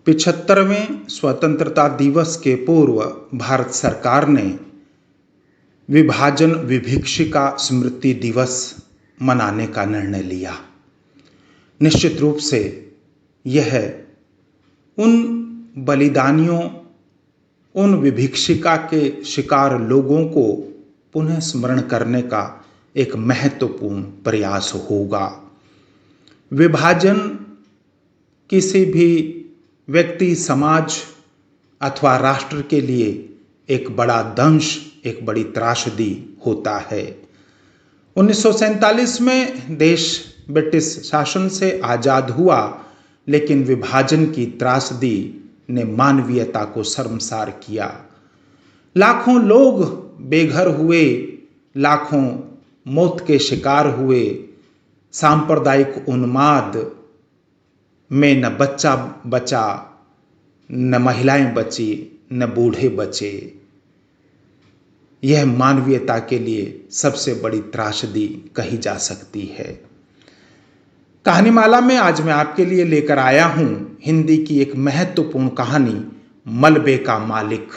75वें स्वतंत्रता दिवस के पूर्व भारत सरकार ने विभाजन विभीषिका स्मृति दिवस मनाने का निर्णय लिया। निश्चित रूप से यह उन बलिदानियों, उन विभीषिका के शिकार लोगों को पुनः स्मरण करने का एक महत्वपूर्ण प्रयास होगा। विभाजन किसी भी व्यक्ति, समाज अथवा राष्ट्र के लिए एक बड़ा दंश, एक बड़ी त्रासदी होता है। 1947 में देश ब्रिटिश शासन से आजाद हुआ, लेकिन विभाजन की त्रासदी ने मानवीयता को शर्मसार किया। लाखों लोग बेघर हुए, लाखों मौत के शिकार हुए। सांप्रदायिक उन्माद में न बच्चा बचा, न महिलाएं बची, न बूढ़े बचे। यह मानवीयता के लिए सबसे बड़ी त्रासदी कही जा सकती है। कहानीमाला में आज मैं आपके लिए लेकर आया हूं हिंदी की एक महत्वपूर्ण कहानी, मलबे का मालिक,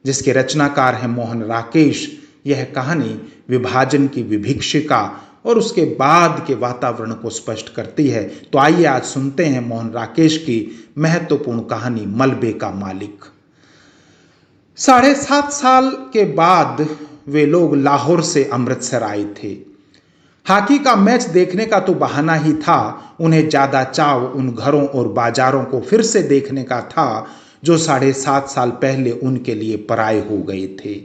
जिसके रचनाकार हैं मोहन राकेश। यह कहानी विभाजन की विभीषिका और उसके बाद के वातावरण को स्पष्ट करती है। तो आइए आज सुनते हैं मोहन राकेश की महत्वपूर्ण कहानी, मलबे का मालिक। 7.5 साल के बाद वे लोग लाहौर से अमृतसर आए थे। हॉकी का मैच देखने का तो बहाना ही था। उन्हें ज्यादा चाव उन घरों और बाजारों को फिर से देखने का था जो 7.5 साल पहले उनके लिए पराये हो गए थे।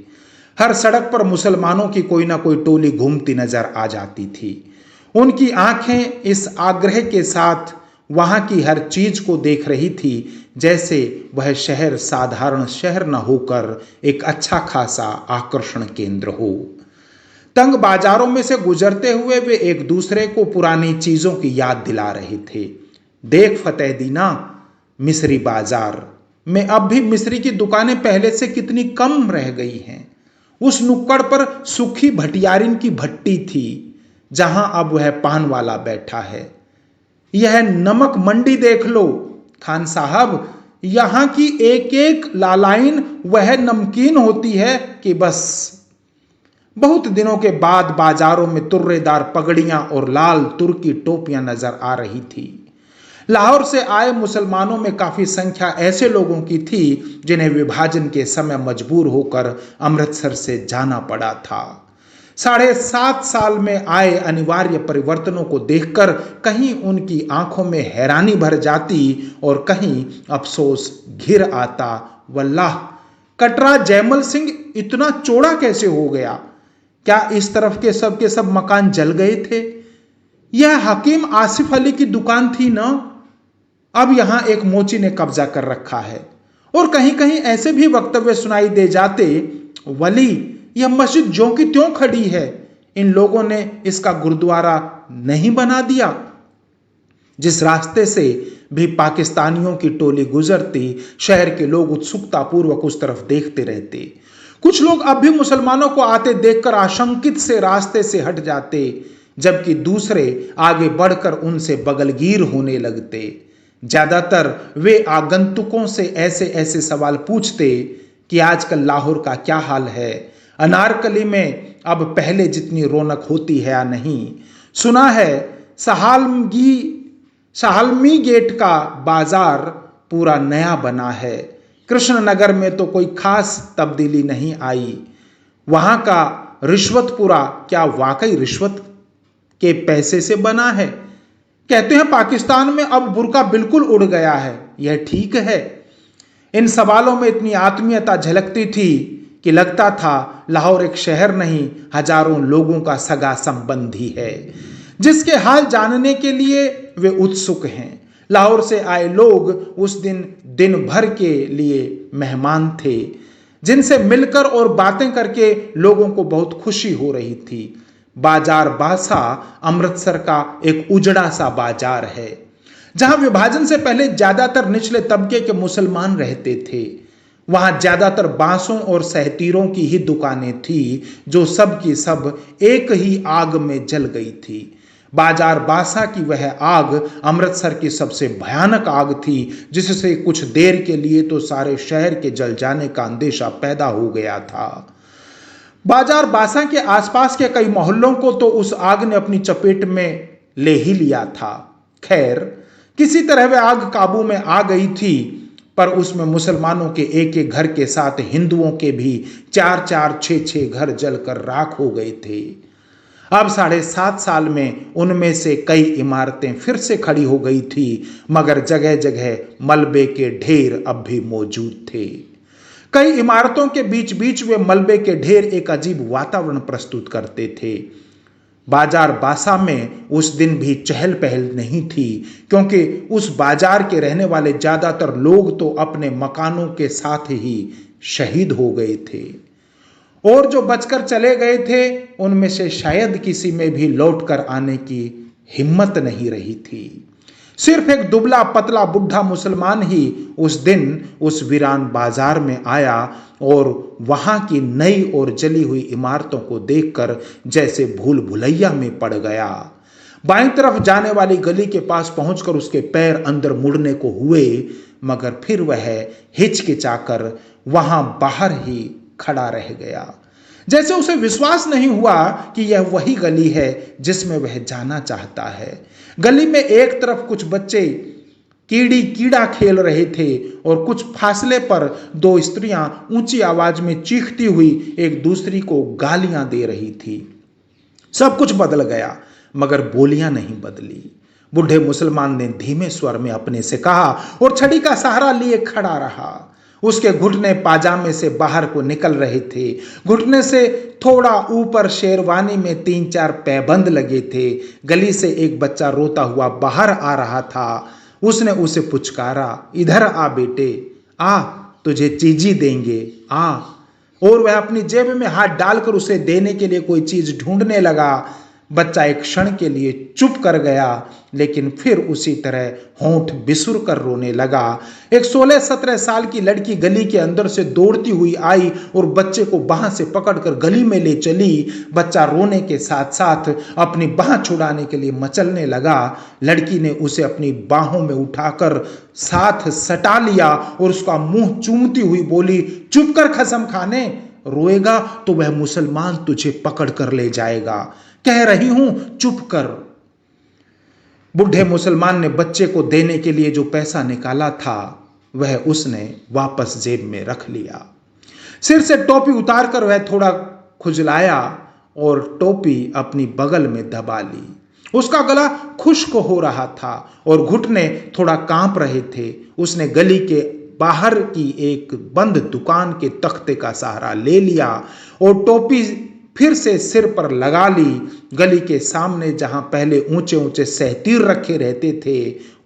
हर सड़क पर मुसलमानों की कोई ना कोई टोली घूमती नजर आ जाती थी। उनकी आंखें इस आग्रह के साथ वहां की हर चीज को देख रही थी जैसे वह शहर साधारण शहर न होकर एक अच्छा खासा आकर्षण केंद्र हो। तंग बाजारों में से गुजरते हुए वे एक दूसरे को पुरानी चीजों की याद दिला रहे थे। देख फतेहदीना, मिस्री बाजार में अब भी मिस्री की दुकानें पहले से कितनी कम रह गई हैं। उस नुक्कड़ पर सूखी भटियारिन की भट्टी थी जहां अब वह पान वाला बैठा है। यह नमक मंडी देख लो खान साहब, यहां की एक एक लालाइन वह नमकीन होती है कि बस। बहुत दिनों के बाद बाजारों में तुर्रेदार पगड़ियां और लाल तुर्की टोपियां नजर आ रही थी। लाहौर से आए मुसलमानों में काफी संख्या ऐसे लोगों की थी जिन्हें विभाजन के समय मजबूर होकर अमृतसर से जाना पड़ा था। 7.5 साल में आए अनिवार्य परिवर्तनों को देखकर कहीं उनकी आंखों में हैरानी भर जाती और कहीं अफसोस घिर आता। वल्लाह, कटरा जयमल सिंह इतना चौड़ा कैसे हो गया? क्या इस तरफ के सब मकान जल गए थे? यह हकीम आसिफ अली की दुकान थी ना? अब यहां एक मोची ने कब्जा कर रखा है। और कहीं कहीं ऐसे भी वक्तव्य सुनाई दे जाते, वली, यह मस्जिद ज्यों की त्यों खड़ी है, इन लोगों ने इसका गुरुद्वारा नहीं बना दिया। जिस रास्ते से भी पाकिस्तानियों की टोली गुजरती, शहर के लोग उत्सुकता पूर्वक उस तरफ देखते रहते। कुछ लोग अब भी मुसलमानों को आते देखकर आशंकित से रास्ते से हट जाते, जबकि दूसरे आगे बढ़कर उनसे बगलगीर होने लगते। ज्यादातर वे आगंतुकों से ऐसे ऐसे सवाल पूछते कि आजकल लाहौर का क्या हाल है, अनारकली में अब पहले जितनी रौनक होती है या नहीं। सुना है सहालमी गेट का बाजार पूरा नया बना है। कृष्णनगर में तो कोई खास तब्दीली नहीं आई। वहां का रिश्वतपुरा क्या वाकई रिश्वत के पैसे से बना है? कहते हैं पाकिस्तान में अब बुर्का बिल्कुल उड़ गया है। यह ठीक है? इन सवालों में इतनी आत्मीयता झलकती थी कि लगता था लाहौर एक शहर नहीं, हजारों लोगों का सगा संबंधी है जिसके हाल जानने के लिए वे उत्सुक हैं। लाहौर से आए लोग उस दिन भर के लिए मेहमान थे, जिनसे मिलकर और बातें करके लोगों को बहुत खुशी हो रही थी। बाजार बासा अमृतसर का एक उजड़ा सा बाजार है जहां विभाजन से पहले ज्यादातर निचले तबके के मुसलमान रहते थे। वहां ज्यादातर बांसों और सहतीरों की ही दुकानें थी जो सब की सब एक ही आग में जल गई थी। बाजार बासा की वह आग अमृतसर की सबसे भयानक आग थी, जिससे कुछ देर के लिए तो सारे शहर के जल जाने का अंदेशा पैदा हो गया था। बाजार बासा के आसपास के कई मोहल्लों को तो उस आग ने अपनी चपेट में ले ही लिया था। खैर, किसी तरह वह आग काबू में आ गई थी, पर उसमें मुसलमानों के एक एक घर के साथ हिंदुओं के भी 4-4, 6-6 घर जलकर राख हो गए थे। अब 7.5 साल में उनमें से कई इमारतें फिर से खड़ी हो गई थी, मगर जगह जगह मलबे के ढेर अब भी मौजूद थे। कई इमारतों के बीच बीच वे मलबे के ढेर एक अजीब वातावरण प्रस्तुत करते थे। बाजार बासा में उस दिन भी चहल पहल नहीं थी, क्योंकि उस बाजार के रहने वाले ज्यादातर लोग तो अपने मकानों के साथ ही शहीद हो गए थे, और जो बचकर चले गए थे उनमें से शायद किसी में भी लौटकर आने की हिम्मत नहीं रही थी। सिर्फ एक दुबला पतला बुढ़ा मुसलमान ही उस दिन उस वीरान बाजार में आया और वहां की नई और जली हुई इमारतों को देखकर जैसे भूल भुलैया में पड़ गया। बाईं तरफ जाने वाली गली के पास पहुंचकर उसके पैर अंदर मुड़ने को हुए, मगर फिर वह हिचकिचाकर वहां बाहर ही खड़ा रह गया, जैसे उसे विश्वास नहीं हुआ कि यह वही गली है जिसमें वह जाना चाहता है। गली में एक तरफ कुछ बच्चे कीड़ी कीड़ा खेल रहे थे और कुछ फासले पर 2 स्त्रियां ऊंची आवाज में चीखती हुई एक दूसरी को गालियां दे रही थी। सब कुछ बदल गया, मगर बोलियां नहीं बदली। बूढ़े मुसलमान ने धीमे स्वर में अपने से कहा और छड़ी का सहारा लिए खड़ा रहा। उसके घुटने पाजामे से बाहर को निकल रहे थे। घुटने से थोड़ा ऊपर शेरवानी में 3-4 पैबंद लगे थे। गली से एक बच्चा रोता हुआ बाहर आ रहा था। उसने उसे पुचकारा, इधर आ बेटे, आ, तुझे चीजी देंगे, आ। और वह अपनी जेब में हाथ डालकर उसे देने के लिए कोई चीज ढूंढने लगा। बच्चा एक क्षण के लिए चुप कर गया, लेकिन फिर उसी तरह होंठ बिसुर कर रोने लगा। एक 16-17 साल की लड़की गली के अंदर से दौड़ती हुई आई और बच्चे को बाह से पकड़कर गली में ले चली। बच्चा रोने के साथ साथ अपनी बाह छुड़ाने के लिए मचलने लगा। लड़की ने उसे अपनी बाहों में उठाकर साथ सटा लिया और उसका मुंह चूमती हुई बोली, चुप कर कसम खाने, रोएगा तो वह मुसलमान तुझे पकड़ कर ले जाएगा। कह रही हूं चुप कर। बूढ़े मुसलमान ने बच्चे को देने के लिए जो पैसा निकाला था वह उसने वापस जेब में रख लिया। सिर से टोपी उतारकर वह थोड़ा खुजलाया और टोपी अपनी बगल में दबा ली। उसका गला खुश्क हो रहा था और घुटने थोड़ा कांप रहे थे। उसने गली के बाहर की एक बंद दुकान के तख्ते का सहारा ले लिया और टोपी फिर से सिर पर लगा ली। गली के सामने जहां पहले ऊंचे ऊंचे सहतीर रखे रहते थे,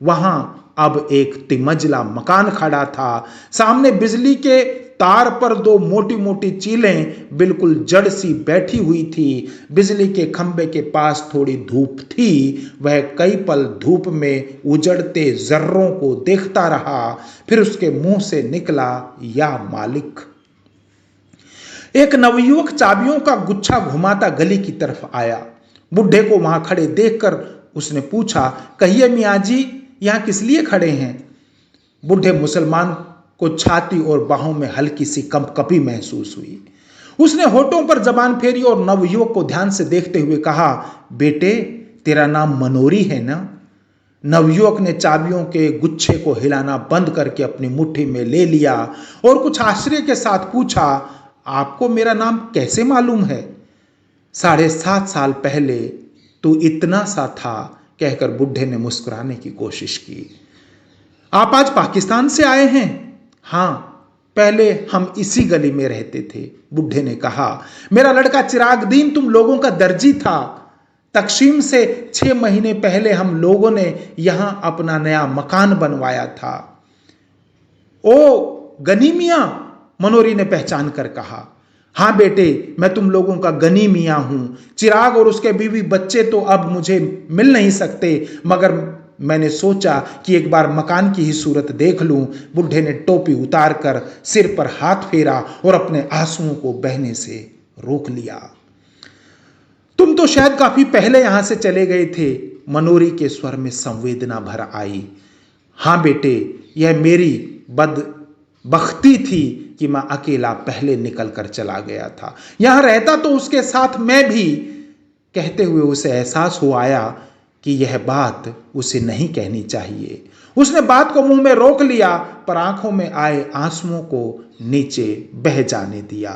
वहां अब एक तिमंजिला मकान खड़ा था। सामने बिजली के तार पर 2 मोटी मोटी चीलें बिल्कुल जड़ सी बैठी हुई थी। बिजली के खंबे के पास थोड़ी धूप थी। वह कई पल धूप में उजड़ते जर्रों को देखता रहा, फिर उसके मुंह से निकला, या मालिक। एक नवयुवक चाबियों का गुच्छा घुमाता गली की तरफ आया। बुढ़े को वहां खड़े देखकर उसने पूछा, कहिए मियाँ जी, यहां किस लिए खड़े हैं? बूढ़े मुसलमान को छाती और बाहों में हल्की सी कंपकपी महसूस हुई। उसने होठों पर जबान फेरी और नवयुवक को ध्यान से देखते हुए कहा, बेटे, तेरा नाम मनोरी है ना? नवयुवक ने चाबियों के गुच्छे को हिलाना बंद करके अपनी मुट्ठी में ले लिया और कुछ आश्चर्य के साथ पूछा, आपको मेरा नाम कैसे मालूम है? 7.5 साल पहले तू इतना सा था, कहकर बुढ़े ने मुस्कुराने की कोशिश की। आप आज पाकिस्तान से आए हैं? हाँ, पहले हम इसी गली में रहते थे, बुढ़े ने कहा। मेरा लड़का चिरागदीन तुम लोगों का दर्जी था। तकसीम से 6 महीने पहले हम लोगों ने यहां अपना नया मकान बनवाया था। ओ गनी मियां, मनोरी ने पहचान कर कहा। हाँ बेटे, मैं तुम लोगों का गनी मियां हूं। चिराग और उसके बीवी बच्चे तो अब मुझे मिल नहीं सकते, मगर मैंने सोचा कि एक बार मकान की ही सूरत देख लूं। बुढ़े ने टोपी उतारकर सिर पर हाथ फेरा और अपने आंसुओं को बहने से रोक लिया। तुम तो शायद काफी पहले यहां से चले गए थे। मनोरी के स्वर में संवेदना भर आई। हाँ बेटे, यह मेरी बदबख्ती थी कि मैं अकेला पहले निकल कर चला गया था। यहां रहता तो उसके साथ मैं भी। कहते हुए उसे एहसास हो आया कि यह बात उसे नहीं कहनी चाहिए। उसने बात को मुंह में रोक लिया, पर आंखों में आए आंसुओं को नीचे बह जाने दिया।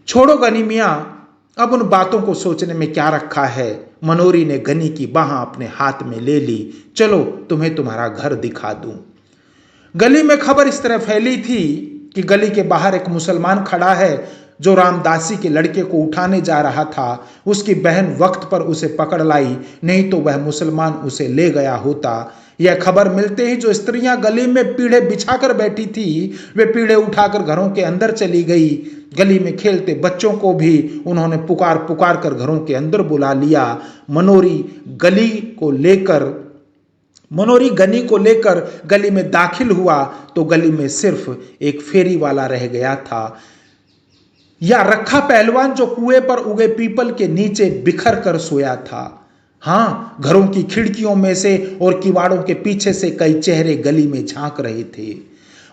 छोड़ो गनी मियां, अब उन बातों को सोचने में क्या रखा है। मनोरी ने गनी की बाह अपने हाथ में ले ली। चलो तुम्हें तुम्हारा घर दिखा दूं। गली में खबर इस तरह फैली थी कि गली के बाहर एक मुसलमान खड़ा है जो रामदासी के लड़के को उठाने जा रहा था। उसकी बहन वक्त पर उसे पकड़ लाई, नहीं तो वह मुसलमान उसे ले गया होता। यह खबर मिलते ही जो स्त्रियां गली में पीढ़े बिछाकर बैठी थी, वे पीढ़े उठाकर घरों के अंदर चली गई। गली में खेलते बच्चों को भी उन्होंने पुकार पुकार कर घरों के अंदर बुला लिया। मनोरी गनी को लेकर गली में दाखिल हुआ तो गली में सिर्फ एक फेरी वाला रह गया था, या रखा पहलवान जो कुएं पर उगे पीपल के नीचे बिखर कर सोया था। हाँ, घरों की खिड़कियों में से और किवाड़ों के पीछे से कई चेहरे गली में झांक रहे थे।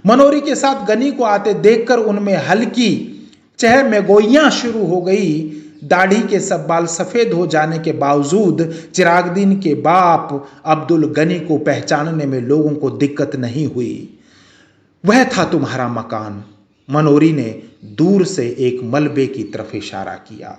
मनोरी के साथ गनी को आते देखकर उनमें हल्की चहमगोइयां शुरू हो गई। दाढ़ी के सब बाल सफेद हो जाने के बावजूद चिरागदीन के बाप अब्दुल गनी को पहचानने में लोगों को दिक्कत नहीं हुई। वह था तुम्हारा मकान। मनोरी ने दूर से एक मलबे की तरफ इशारा किया।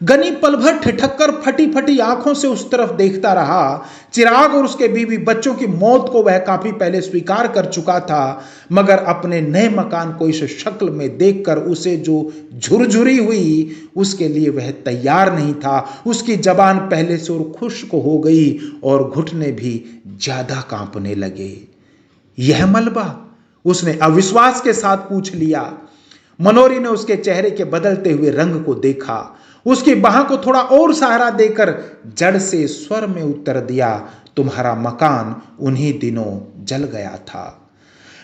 गनी पल भर ठिठक फटी फटी आंखों से उस तरफ देखता रहा। चिराग और उसके बीवी बच्चों की मौत को वह काफी पहले स्वीकार कर चुका था, मगर अपने नए मकान को इस शक्ल में देखकर उसे जो झुरझुरी हुई, उसके लिए वह तैयार नहीं था। उसकी जबान पहले से और खुश्क हो गई और घुटने भी ज्यादा कांपने लगे। यह मलबा? उसने अविश्वास के साथ पूछ लिया। मनोरी ने उसके चेहरे के बदलते हुए रंग को देखा। उसकी बाह को थोड़ा और सहारा देकर जड़ से स्वर में उत्तर दिया, तुम्हारा मकान उन्हीं दिनों जल गया था।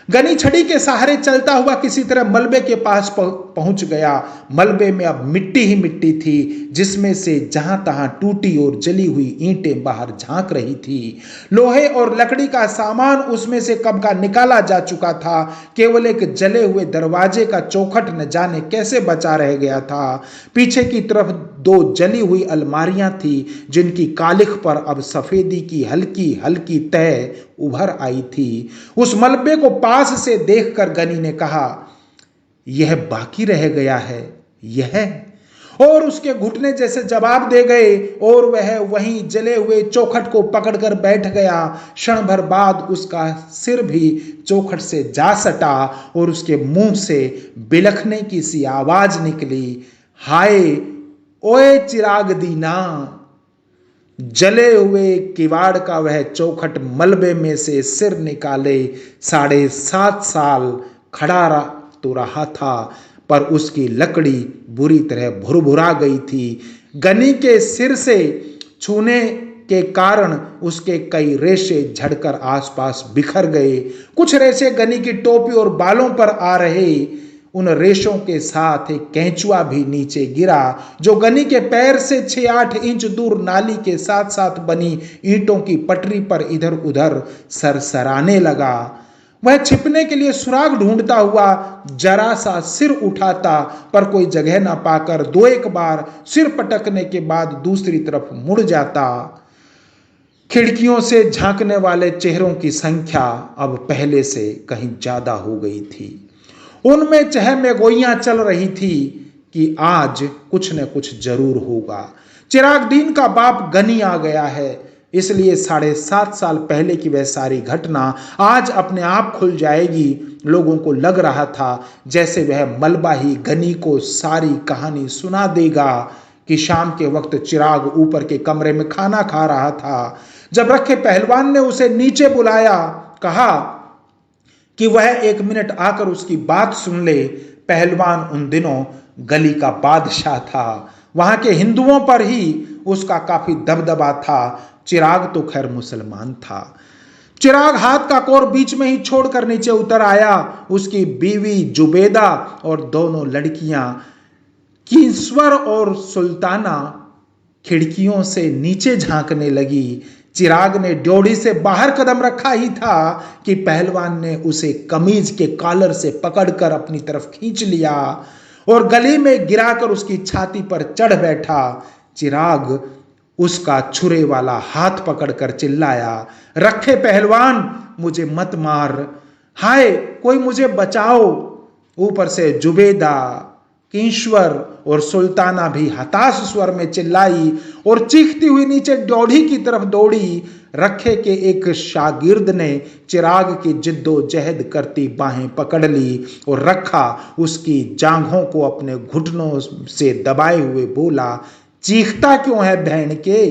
गनी छड़ी के सहारे चलता हुआ किसी तरह मलबे के पास पहुंच गया। मलबे में अब मिट्टी ही मिट्टी थी, जिसमें से जहां तहां टूटी और जली हुई ईंटें बाहर झांक रही थी। लोहे और लकड़ी का सामान उसमें से कब का निकाला जा चुका था। केवल एक जले हुए दरवाजे का चौखट न जाने कैसे बचा रह गया था। पीछे की तरफ दो जली हुई अलमारियां थी, जिनकी कालिख पर अब सफेदी की हल्की हल्की तह उभर आई थी। उस मलबे को पास से देखकर गनी ने कहा, यह बाकी रह गया है, यह। और उसके घुटने जैसे जवाब दे गए और वह वहीं जले हुए चौखट को पकड़कर बैठ गया। क्षण भर बाद उसका सिर भी चौखट से जा सटा और उसके मुंह से बिलखने की सी आवाज निकली, हाय ओए चिराग दीना। जले हुए किवाड़ का वह चौखट मलबे में से सिर निकाले 7.5 साल खड़ा तो रहा था, पर उसकी लकड़ी बुरी तरह भुरभुरा गई थी। गनी के सिर से छूने के कारण उसके कई रेशे झड़कर आसपास बिखर गए। कुछ रेशे गनी की टोपी और बालों पर आ रहे। उन रेशों के साथ एक कैंचुआ भी नीचे गिरा, जो गनी के पैर से 6-8 इंच दूर नाली के साथ साथ बनी ईंटों की पटरी पर इधर उधर सरसराने लगा। वह छिपने के लिए सुराग ढूंढता हुआ जरा सा सिर उठाता, पर कोई जगह न पाकर 2-1 बार सिर पटकने के बाद दूसरी तरफ मुड़ जाता। खिड़कियों से झांकने वाले चेहरों की संख्या अब पहले से कहीं ज्यादा हो गई थी। उनमें चहमगोइयां चल रही थी कि आज कुछ न कुछ जरूर होगा। चिरागदीन का बाप गनी आ गया है, इसलिए 7.5 साल पहले की वह सारी घटना आज अपने आप खुल जाएगी। लोगों को लग रहा था जैसे वह मलबा ही गनी को सारी कहानी सुना देगा कि शाम के वक्त चिराग ऊपर के कमरे में खाना खा रहा था। जब रखे पहलवान ने उसे नीचे बुलाया, कहा कि वह 1 मिनट आकर उसकी बात सुन ले। पहलवान उन दिनों गली का बादशाह था, वहां के हिंदुओं पर ही उसका काफी दबदबा था। चिराग तो खैर मुसलमान था। चिराग हाथ का कोर बीच में ही छोड़कर नीचे उतर आया। उसकी बीवी जुबेदा और दोनों लड़कियां किंस्वर और सुल्ताना खिड़कियों से नीचे झांकने लगी। चिराग ने ड्योढ़ी से बाहर कदम रखा ही था कि पहलवान ने उसे कमीज के कॉलर से पकड़कर अपनी तरफ खींच लिया और गली में गिराकर उसकी छाती पर चढ़ बैठा। चिराग उसका छुरे वाला हाथ पकड़कर चिल्लाया, रखे पहलवान, मुझे मत मार, हाय कोई मुझे बचाओ। ऊपर से जुबेदा, किश्वर और सुल्ताना भी हताश स्वर में चिल्लाई और चीखती हुई नीचे ड्योढ़ी की तरफ दौड़ी। रखे के एक शागिर्द ने चिराग की जिद्दोजहद करती बाहें पकड़ ली और रखा उसकी जांघों को अपने घुटनों से दबाए हुए बोला, चीखता क्यों है बहन के,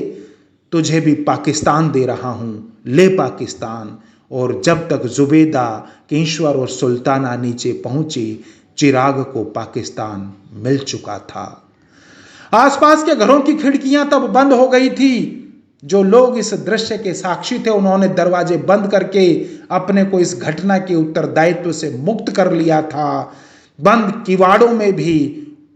तुझे भी पाकिस्तान दे रहा हूं, ले पाकिस्तान। और जब तक जुबेदा, किश्वर और सुल्ताना नीचे पहुंची, चिराग को पाकिस्तान मिल चुका था। आसपास के घरों की खिड़कियां तब बंद हो गई थी। जो लोग इस दृश्य के साक्षी थे उन्होंने दरवाजे बंद करके अपने को इस घटना के उत्तरदायित्व से मुक्त कर लिया था। बंद किवाड़ों में भी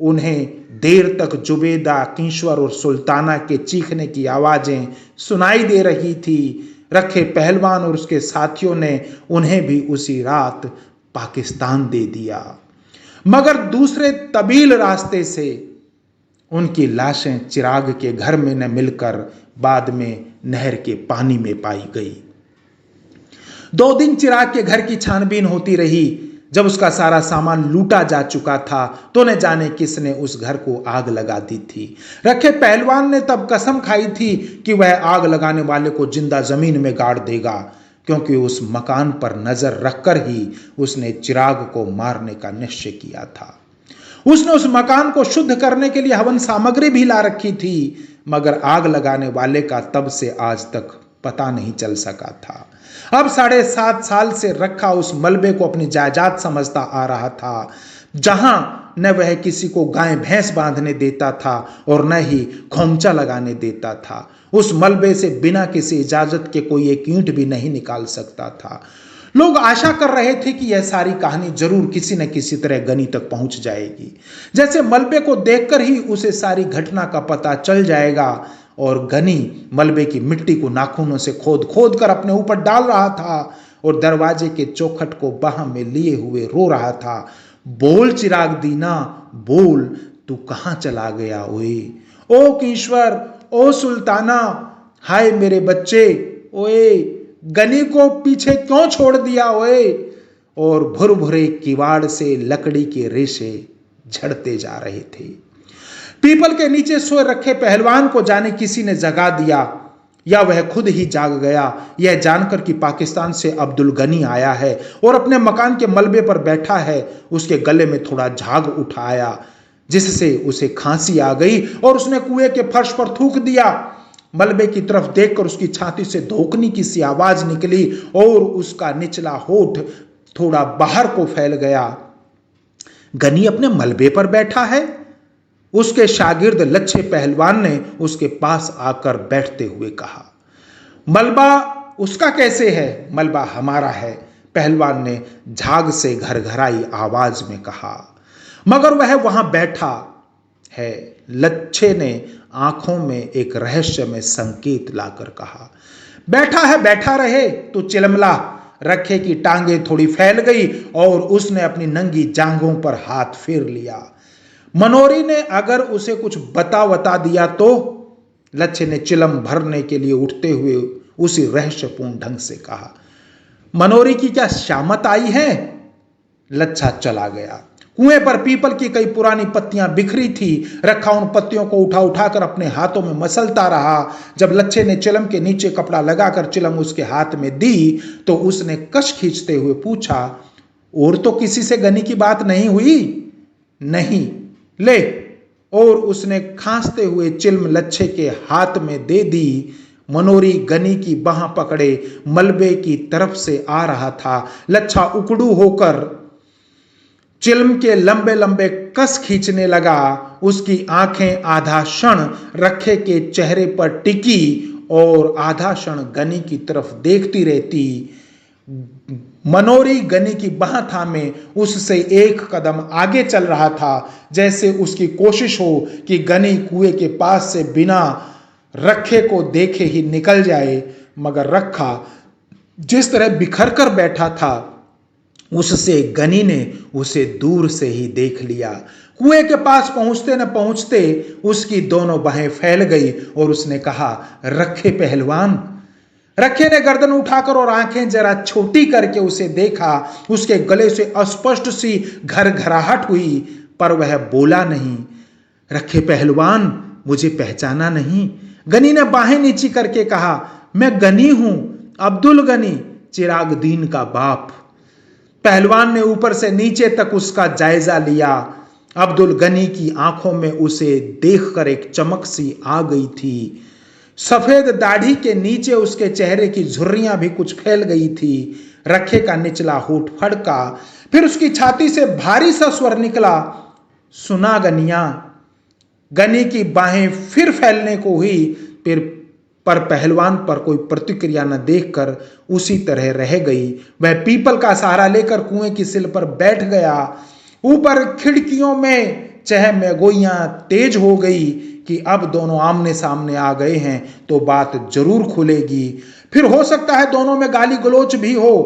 उन्हें देर तक जुबेदा, किश्वर और सुल्ताना के चीखने की आवाजें सुनाई दे रही थी। रखे पहलवान और उसके साथियों ने उन्हें भी उसी रात पाकिस्तान दे दिया, मगर दूसरे तबील रास्ते से उनकी लाशें चिराग के घर में न मिलकर बाद में नहर के पानी में पाई गई। 2 दिन चिराग के घर की छानबीन होती रही। जब उसका सारा सामान लूटा जा चुका था तो न जाने किसने उस घर को आग लगा दी थी। रखे पहलवान ने तब कसम खाई थी कि वह आग लगाने वाले को जिंदा जमीन में गाड़ देगा, क्योंकि उस मकान पर नजर रखकर ही उसने चिराग को मारने का निश्चय किया था। उसने उस मकान को शुद्ध करने के लिए हवन सामग्री भी ला रखी थी, मगर आग लगाने वाले का तब से आज तक पता नहीं चल सका था। अब 7.5 साल से रखा उस मलबे को अपनी जायदाद समझता आ रहा था, जहां न वह किसी को गाय भैंस बांधने देता था और न ही खोमचा लगाने देता था। उस मलबे से बिना किसी इजाजत के कोई एक ईंट भी नहीं निकाल सकता था। लोग आशा कर रहे थे कि यह सारी कहानी जरूर किसी न किसी तरह गनी तक पहुंच जाएगी, जैसे मलबे को देखकर ही उसे सारी घटना का पता चल जाएगा। और गनी मलबे की मिट्टी को नाखूनों से खोद खोद कर अपने ऊपर डाल रहा था और दरवाजे के चौखट को बाह में लिए हुए रो रहा था, बोल चिराग दीना, बोल, तू कहां चला गया ओए, ओ किश्वर, ओ सुल्ताना, हाय मेरे बच्चे, ओए गनी को पीछे क्यों छोड़ दिया ओए। और भुरभुरे किवाड़ से लकड़ी के रेशे झड़ते जा रहे थे। पीपल के नीचे सोए रखे पहलवान को जाने किसी ने जगा दिया या वह खुद ही जाग गया, यह जानकर कि पाकिस्तान से अब्दुल गनी आया है और अपने मकान के मलबे पर बैठा है। उसके गले में थोड़ा झाग उठाया जिससे उसे खांसी आ गई और उसने कुएं के फर्श पर थूक दिया। मलबे की तरफ देखकर उसकी छाती से धोकनी की सी आवाज निकली और उसका निचला होठ थोड़ा बाहर को फैल गया। गनी अपने मलबे पर बैठा है? उसके शागिर्द लच्छे पहलवान ने उसके पास आकर बैठते हुए कहा, मलबा उसका कैसे है? मलबा हमारा है, पहलवान ने झाग से घरघराई आवाज में कहा। मगर वह वहां बैठा है, लच्छे ने आंखों में एक रहस्यमय संकेत लाकर कहा। बैठा है, बैठा रहे, तू चिलमला। रखे की टांगे थोड़ी फैल गई और उसने अपनी नंगी जांघों पर हाथ फेर लिया। मनोरी ने अगर उसे कुछ बता दिया तो? लच्छे ने चिलम भरने के लिए उठते हुए उसी रहस्यपूर्ण ढंग से कहा। मनोरी की क्या शामत आई है? लच्छा चला गया। कुएं पर पीपल की कई पुरानी पत्तियां बिखरी थी। रखा उन पत्तियों को उठा उठाकर अपने हाथों में मसलता रहा। जब लच्छे ने चिलम के नीचे कपड़ा लगाकर चिलम उसके हाथ में दी तो उसने कश खींचते हुए पूछा, और तो किसी से गनी की बात नहीं हुई? नहीं, ले। और उसने खांसते हुए चिलम लच्छे के हाथ में दे दी। मनोरी गनी की बाह पकड़े मलबे की तरफ से आ रहा था। लच्छा उकड़ू होकर चिलम के लंबे लंबे कस खींचने लगा। उसकी आंखें आधा क्षण रखे के चेहरे पर टिकी और आधा क्षण गनी की तरफ देखती रहती। मनोरी गनी की बाह थामे उससे एक कदम आगे चल रहा था, जैसे उसकी कोशिश हो कि गनी कुएं के पास से बिना रखे को देखे ही निकल जाए, मगर रखा जिस तरह बिखर कर बैठा था उससे गनी ने उसे दूर से ही देख लिया। कुएं के पास पहुंचते न पहुंचते उसकी दोनों बाहें फैल गई और उसने कहा, रखे पहलवान। रखे ने गर्दन उठाकर और आंखें जरा छोटी करके उसे देखा। उसके गले से अस्पष्ट सी घरघराहट हुई, पर वह बोला नहीं। रखे पहलवान, मुझे पहचाना नहीं? गनी ने बाहें नीची करके कहा, मैं गनी हूं, अब्दुल गनी, चिरागदीन का बाप। पहलवान ने ऊपर से नीचे तक उसका जायजा लिया। अब्दुल गनी की आंखों में उसे देखकर एक चमक सी आ गई थी। सफेद दाढ़ी के नीचे उसके चेहरे की झुर्रियां भी कुछ फैल गई थी। रखे का निचला होठ फड़का, फिर उसकी छाती से भारी सा स्वर निकला, सुना गनिया। गनी की बाहें फिर फैलने को हुई, पर पहलवान पर कोई प्रतिक्रिया न देखकर उसी तरह रह गई। वह पीपल का सहारा लेकर कुएं की सिल पर बैठ गया। ऊपर खिड़कियों में चहमगोइयां तेज हो गई कि अब दोनों आमने सामने आ गए हैं तो बात जरूर खुलेगी। फिर हो सकता है दोनों में गाली गलोच भी हो।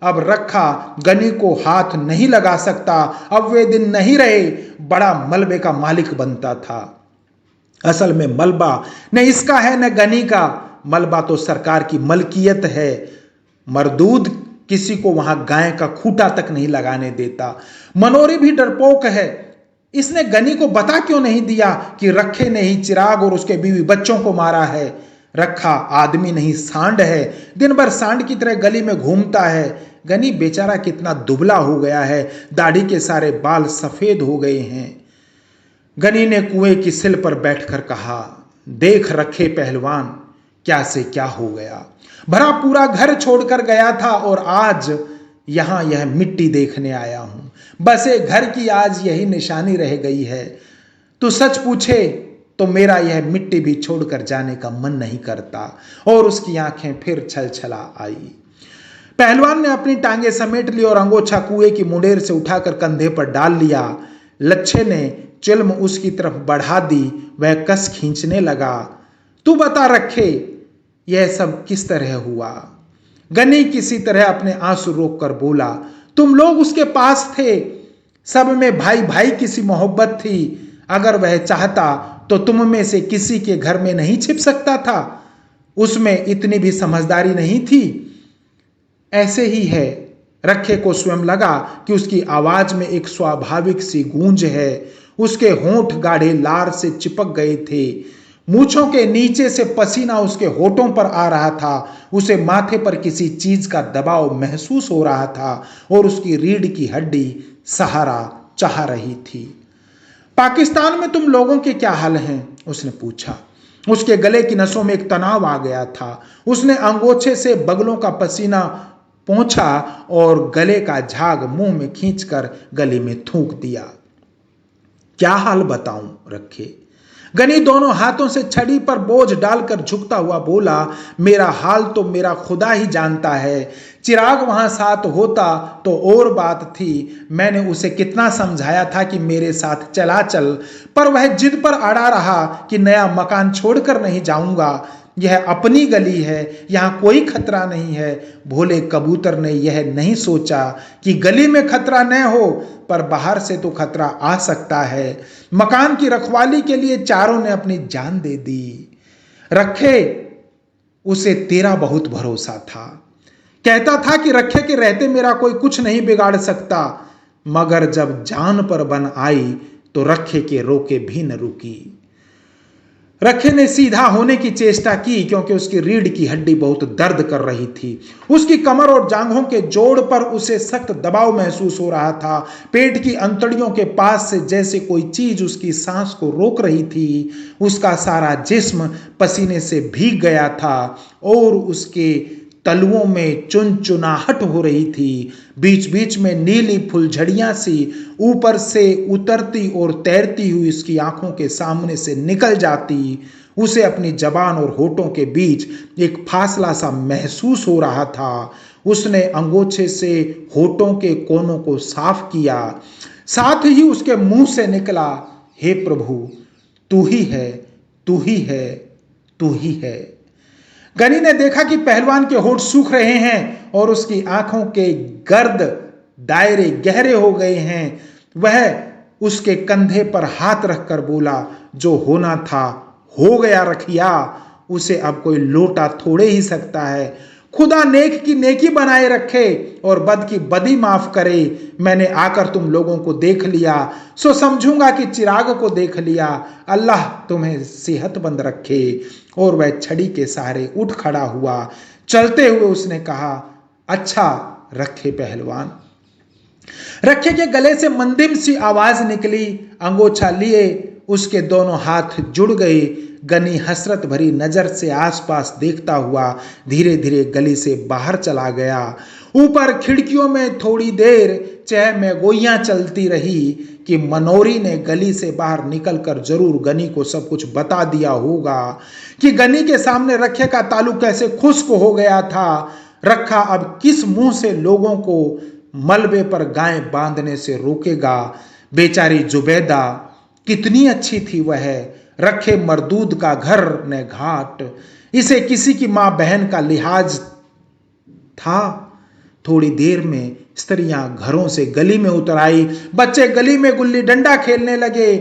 अब रखा गनी को हाथ नहीं लगा सकता। अब वे दिन नहीं रहे, बड़ा मलबे का मालिक बनता था। असल में मलबा न इसका है न गनी का, मलबा तो सरकार की मलकियत है। मरदूद किसी को वहां गाय का खूंटा तक नहीं लगाने देता। मनोरी भी डरपोक है। इसने गनी को बता क्यों नहीं दिया कि रखे ने ही चिराग और उसके बीवी बच्चों को मारा है? रखा आदमी नहीं सांड है, दिन भर सांड की तरह गली में घूमता है। गनी बेचारा कितना दुबला हो गया है, दाढ़ी के सारे बाल सफेद हो गए हैं। गनी ने कुएं की सिल पर बैठकर कहा, देख रखे पहलवान, क्या से क्या हो गया। भरा पूरा घर छोड़कर गया था और आज यहां यह मिट्टी देखने आया हूं। बस एक घर की आज यही निशानी रह गई है। तू सच पूछे तो मेरा यह मिट्टी भी छोड़कर जाने का मन नहीं करता। और उसकी आंखें फिर छलछला आई। पहलवान ने अपनी टांगे समेट ली और अंगोछा कुएं की मुंडेर से उठाकर कंधे पर डाल लिया। लच्छे ने चिल्म उसकी तरफ बढ़ा दी। वह कस खींचने लगा। तू बता रखे, यह सब किस तरह हुआ? गनी किसी तरह अपने आंसू रोककर बोला, तुम लोग उसके पास थे, सब में भाई भाई की सी मोहब्बत थी। अगर वह चाहता तो तुम में से किसी के घर में नहीं छिप सकता था। उसमें इतनी भी समझदारी नहीं थी। ऐसे ही है। रखे को स्वयं लगा कि उसकी आवाज में एक स्वाभाविक सी गूंज है। उसके होंठ गाढ़े लार से चिपक गए थे। मूंछों के नीचे से पसीना उसके होठों पर आ रहा था। उसे माथे पर किसी चीज का दबाव महसूस हो रहा था और उसकी रीढ़ की हड्डी सहारा चाह रही थी। पाकिस्तान में तुम लोगों के क्या हाल हैं? उसने पूछा। उसके गले की नसों में एक तनाव आ गया था। उसने अंगोछे से बगलों का पसीना पोंछा और गले का झाग मुंह में खींचकर गले में थूक दिया। क्या हाल बताऊं रखे? गनी दोनों हाथों से छड़ी पर बोझ डालकर झुकता हुआ बोला, मेरा हाल तो मेरा खुदा ही जानता है। चिराग वहां साथ होता तो और बात थी। मैंने उसे कितना समझाया था कि मेरे साथ चला चल, पर वह जिद पर अड़ा रहा कि नया मकान छोड़कर नहीं जाऊंगा। यह अपनी गली है, यहां कोई खतरा नहीं है। भोले कबूतर ने यह नहीं सोचा कि गली में खतरा न हो, पर बाहर से तो खतरा आ सकता है। मकान की रखवाली के लिए चारों ने अपनी जान दे दी। रखे, उसे तेरा बहुत भरोसा था। कहता था कि रखे के रहते मेरा कोई कुछ नहीं बिगाड़ सकता, मगर जब जान पर बन आई तो रखे के रोके भी न रुकी। रखे ने सीधा होने की चेष्टा की क्योंकि उसकी रीढ़ की हड्डी बहुत दर्द कर रही थी। उसकी कमर और जांघों के जोड़ पर उसे सख्त दबाव महसूस हो रहा था। पेट की अंतड़ियों के पास से जैसे कोई चीज उसकी सांस को रोक रही थी। उसका सारा जिस्म पसीने से भीग गया था और उसके तलुओं में चुनचुनाहट हो रही थी। बीच बीच में नीली फुलझड़ियां सी ऊपर से उतरती और तैरती हुई उसकी आंखों के सामने से निकल जाती। उसे अपनी जबान और होठों के बीच एक फासला सा महसूस हो रहा था। उसने अंगोछे से होठों के कोनों को साफ किया। साथ ही उसके मुंह से निकला, हे प्रभु, तू ही है, तू ही है, तू ही है। गनी ने देखा कि पहलवान के होंठ सूख रहे हैं और उसकी आंखों के गर्द दायरे गहरे हो गए हैं। वह उसके कंधे पर हाथ रखकर बोला, जो होना था हो गया रखिया, उसे अब कोई लौटा थोड़े ही सकता है। खुदा नेक की नेकी बनाए रखे और बद की बदी माफ करे। मैंने आकर तुम लोगों को देख लिया, सो समझूंगा कि चिराग को देख लिया। अल्लाह तुम्हें सेहतमंद रखे। और वह छड़ी के सहारे उठ खड़ा हुआ। चलते हुए उसने कहा, अच्छा रखे पहलवान। रखे के गले से मंदिम सी आवाज निकली। अंगोछा लिए उसके दोनों हाथ जुड़ गए। गनी हसरत भरी नजर से आसपास देखता हुआ धीरे धीरे गली से बाहर चला गया। ऊपर खिड़कियों में थोड़ी देर चह में गोइयां चलती रही कि मनोरी ने गली से बाहर निकलकर जरूर गनी को सब कुछ बता दिया होगा कि गनी के सामने रखे का तालू कैसे खुश्क हो गया था। रखा अब किस मुंह से लोगों को मलबे पर गाय बांधने से रोकेगा। बेचारी जुबैदा कितनी अच्छी थी वह। रखे मरदूद का घर ने घाट, इसे किसी की मां बहन का लिहाज था। थोड़ी देर में स्त्रियां घरों से गली में उतर आई। बच्चे गली में गुल्ली डंडा खेलने लगे।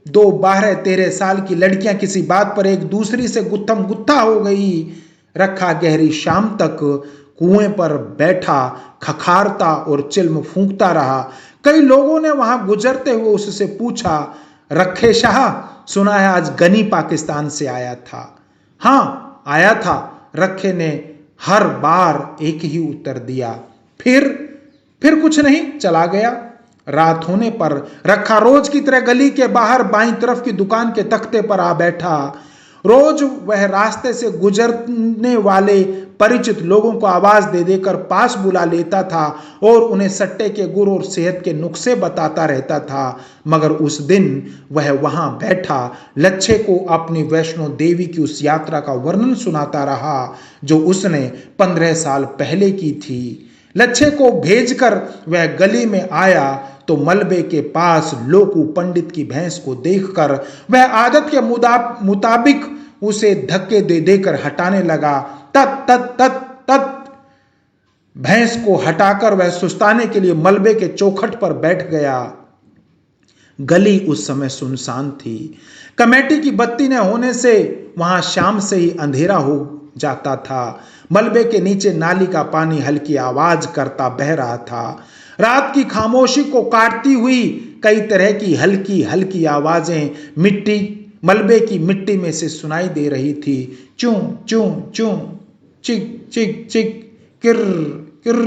2 12-13 साल की लड़कियां किसी बात पर एक दूसरी से गुत्थम गुत्था हो गई। रखा गहरी शाम तक कुएं पर बैठा खखारता और चिल्म फूंकता रहा। कई लोगों ने वहां गुजरते हुए उससे पूछा, रखे शाह, सुना है आज गनी पाकिस्तान से आया था। हाँ आया था, रखे ने हर बार एक ही उत्तर दिया। फिर कुछ नहीं, चला गया। रात होने पर रखा रोज की तरह गली के बाहर बाईं तरफ की दुकान के तख्ते पर आ बैठा। रोज वह रास्ते से गुजरने वाले परिचित लोगों को आवाज दे देकर पास बुला लेता था और उन्हें सट्टे के गुर और सेहत के नुस्खे बताता रहता था। मगर उस दिन वह वहां बैठा लच्छे को अपनी वैष्णो देवी की उस यात्रा का वर्णन सुनाता रहा जो उसने 15 साल पहले की थी। लच्छे को भेजकर वह गली में आया तो मलबे के पास लोकू पंडित की भैंस को देखकर वह आदत के मुताबिक उसे धक्के दे देकर हटाने लगा। तत तत तत तत भैंस को हटाकर वह सुस्ताने के लिए मलबे के चौखट पर बैठ गया। गली उस समय सुनसान थी। कमेटी की बत्ती न होने से वहां शाम से ही अंधेरा हो जाता था। मलबे के नीचे नाली का पानी हल्की आवाज करता बह रहा था। रात की खामोशी को काटती हुई कई तरह की हल्की हल्की आवाजें मलबे की मिट्टी में से सुनाई दे रही थी। चूं चूं चूं, चिक चिक चिक, किर किर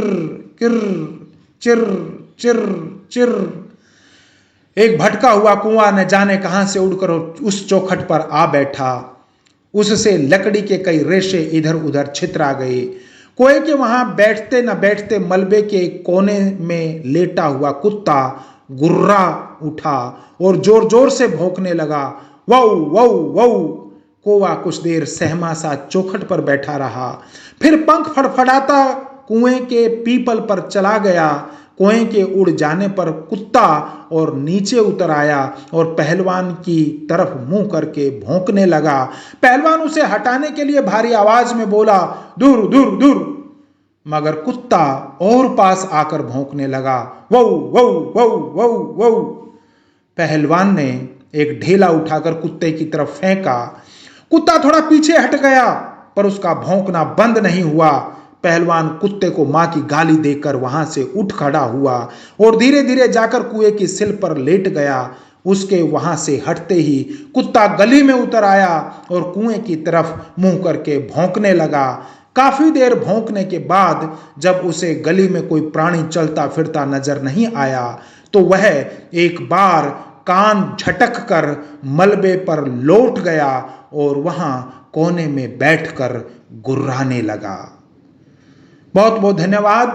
किर, चिर चिर चिर। एक भटका हुआ कुआं न जाने कहां से उड़कर उस चौखट पर आ बैठा। उससे लकड़ी के कई रेशे इधर उधर छितरा गए। कोई के वहां बैठते न बैठते मलबे के कोने में लेटा हुआ कुत्ता गुर्रा उठा और जोर जोर से भौंकने लगा। वाऊ वाऊ वाऊ। कौवा कुछ देर सहमा सा चौखट पर बैठा रहा, फिर पंख फड़फड़ाता कुएं के पीपल पर चला गया। कुएं के उड़ जाने पर कुत्ता और नीचे उतर आया और पहलवान की तरफ मुंह करके भौंकने लगा। पहलवान उसे हटाने के लिए भारी आवाज में बोला, दूर दूर दूर। मगर कुत्ता और पास आकर भौंकने लगा, वौ वौ वौ वौ वौ। पहलवान ने एक ढेला उठाकर कुत्ते की तरफ फेंका। कुत्ता थोड़ा पीछे हट गया पर उसका भौंकना बंद नहीं हुआ। पहलवान कुत्ते को मां की गाली देकर वहां से उठ खड़ा हुआ और धीरे धीरे जाकर कुएं की सिल पर लेट गया। उसके वहां से हटते ही कुत्ता गली में उतर आया और कुएं की तरफ मुंह करके भौंकने लगा। काफी देर भौंकने के बाद जब उसे गली में कोई प्राणी चलता फिरता नजर नहीं आया तो वह एक बार कान झटक कर मलबे पर लौट गया और वहां कोने में बैठकर गुर्राने लगा। बहुत बहुत धन्यवाद।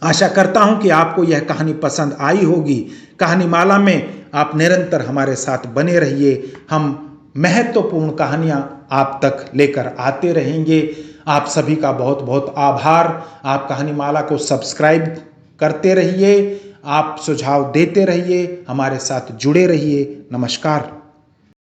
आशा करता हूं कि आपको यह कहानी पसंद आई होगी। कहानी माला में आप निरंतर हमारे साथ बने रहिए। हम महत्वपूर्ण कहानियां आप तक लेकर आते रहेंगे। आप सभी का बहुत बहुत आभार। आप कहानी माला को सब्सक्राइब करते रहिए, आप सुझाव देते रहिए, हमारे साथ जुड़े रहिए। नमस्कार।